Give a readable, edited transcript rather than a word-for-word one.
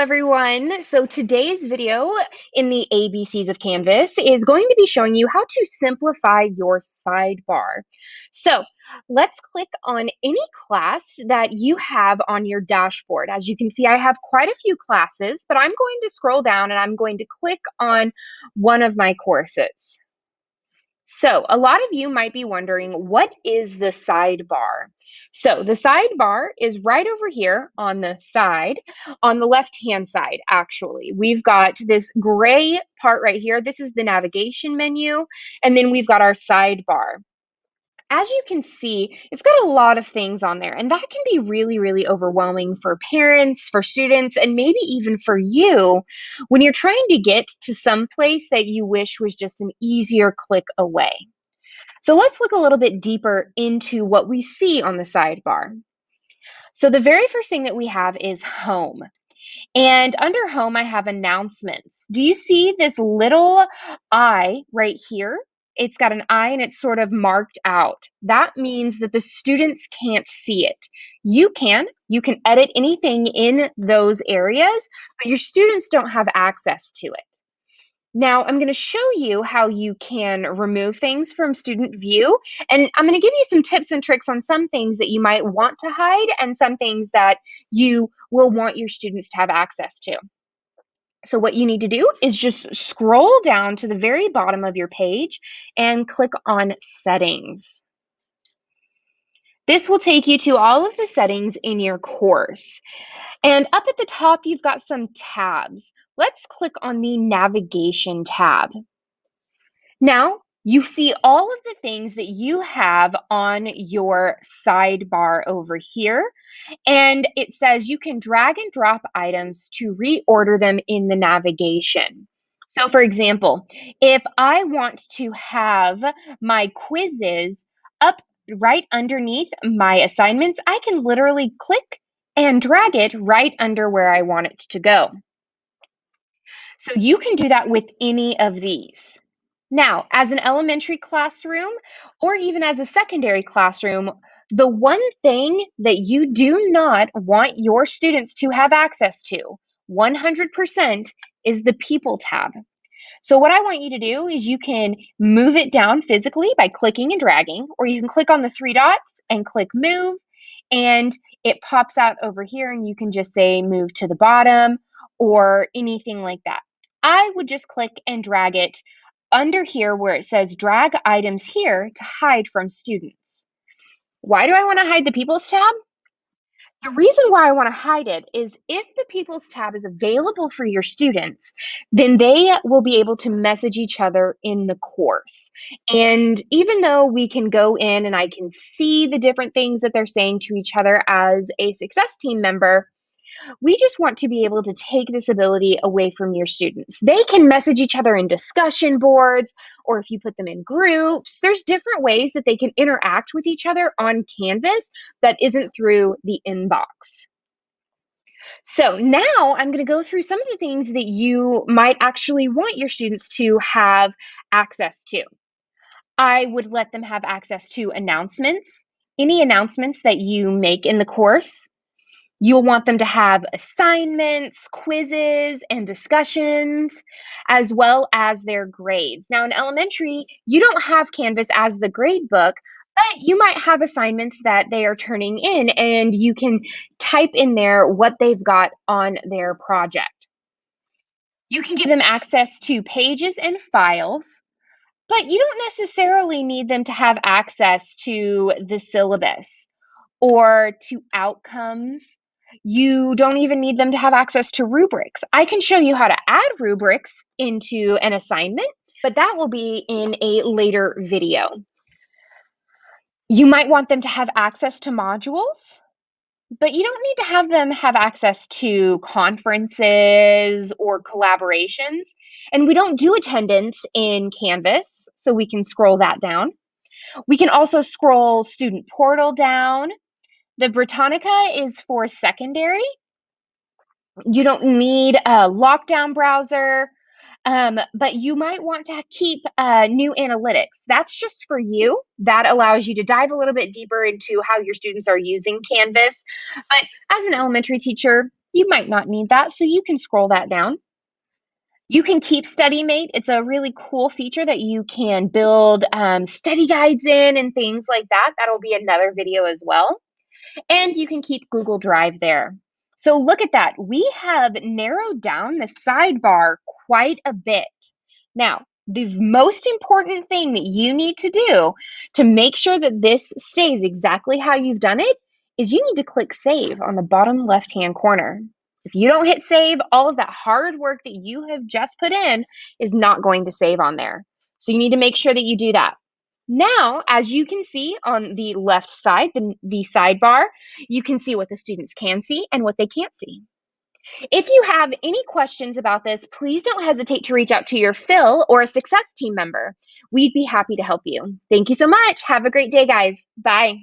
everyone. So today's video in the ABCs of Canvas is going to be showing you how to simplify your sidebar. So let's click on any class that you have on your dashboard. As you can see, I have quite a few classes, but I'm going to scroll down and I'm going to click on one of my courses. So a lot of you might be wondering, what is the sidebar? So the sidebar is right over here on the side, on the left-hand side, actually. We've got this gray part right here. This is the navigation menu, and then we've got our sidebar. As you can see, it's got a lot of things on there, and that can be really, really overwhelming for parents, for students, and maybe even for you when you're trying to get to some place that you wish was just an easier click away. So let's look a little bit deeper into what we see on the sidebar. So the very first thing that we have is home. And under home, I have announcements. Do you see this little I right here? It's got an I and it's sort of marked out. That means that the students can't see it. You can edit anything in those areas, but your students don't have access to it. Now, I'm going to show you how you can remove things from student view, and I'm going to give you some tips and tricks on some things that you might want to hide and some things that you will want your students to have access to. So what you need to do is just scroll down to the very bottom of your page and click on Settings. This will take you to all of the settings in your course. And up at the top, you've got some tabs. Let's click on the Navigation tab. Now, you see all of the things that you have on your sidebar over here, and it says you can drag and drop items to reorder them in the navigation. So for example, if I want to have my quizzes up right underneath my assignments, I can literally click and drag it right under where I want it to go. So you can do that with any of these. Now, as an elementary classroom or even as a secondary classroom, the one thing that you do not want your students to have access to 100% is the People tab. So what I want you to do is you can move it down physically by clicking and dragging, or you can click on the three dots and click Move, and it pops out over here and you can just say move to the bottom or anything like that. I would just click and drag it under here where it says drag items here to hide from students. Why do I want to hide the People's tab? The reason why I want to hide it is if the People's tab is available for your students, then they will be able to message each other in the course. And even though we can go in and I can see the different things that they're saying to each other as a success team member, we just want to be able to take this ability away from your students. They can message each other in discussion boards, or if you put them in groups, there's different ways that they can interact with each other on Canvas that isn't through the inbox. So now I'm going to go through some of the things that you might actually want your students to have access to. I would let them have access to announcements, any announcements that you make in the course. You'll want them to have assignments, quizzes, and discussions, as well as their grades. Now, in elementary, you don't have Canvas as the grade book, but you might have assignments that they are turning in, and you can type in there what they've got on their project. You can give them access to pages and files, but you don't necessarily need them to have access to the syllabus or to outcomes. You don't even need them to have access to rubrics. I can show you how to add rubrics into an assignment, but that will be in a later video. You might want them to have access to modules, but you don't need to have them have access to conferences or collaborations. And we don't do attendance in Canvas, so we can scroll that down. We can also scroll Student Portal down. The Britannica is for secondary. You don't need a lockdown browser, but you might want to keep new analytics. That's just for you. That allows you to dive a little bit deeper into how your students are using Canvas. But as an elementary teacher, You might not need that, so you can scroll that down. You can keep StudyMate. It's a really cool feature that you can build study guides in and things like that. That'll be another video as well. And you can keep Google Drive there. So look at that. We have narrowed down the sidebar quite a bit. Now, the most important thing that you need to do to make sure that this stays exactly how you've done it is you need to click Save on the bottom left-hand corner. If you don't hit save, all of that hard work that you have just put in is not going to save on there. So you need to make sure that you do that. Now, as you can see on the left side, the sidebar, you can see what the students can see and what they can't see. If you have any questions about this, please don't hesitate to reach out to your Phil or a success team member. We'd be happy to help you. Thank you so much. Have a great day, guys. Bye.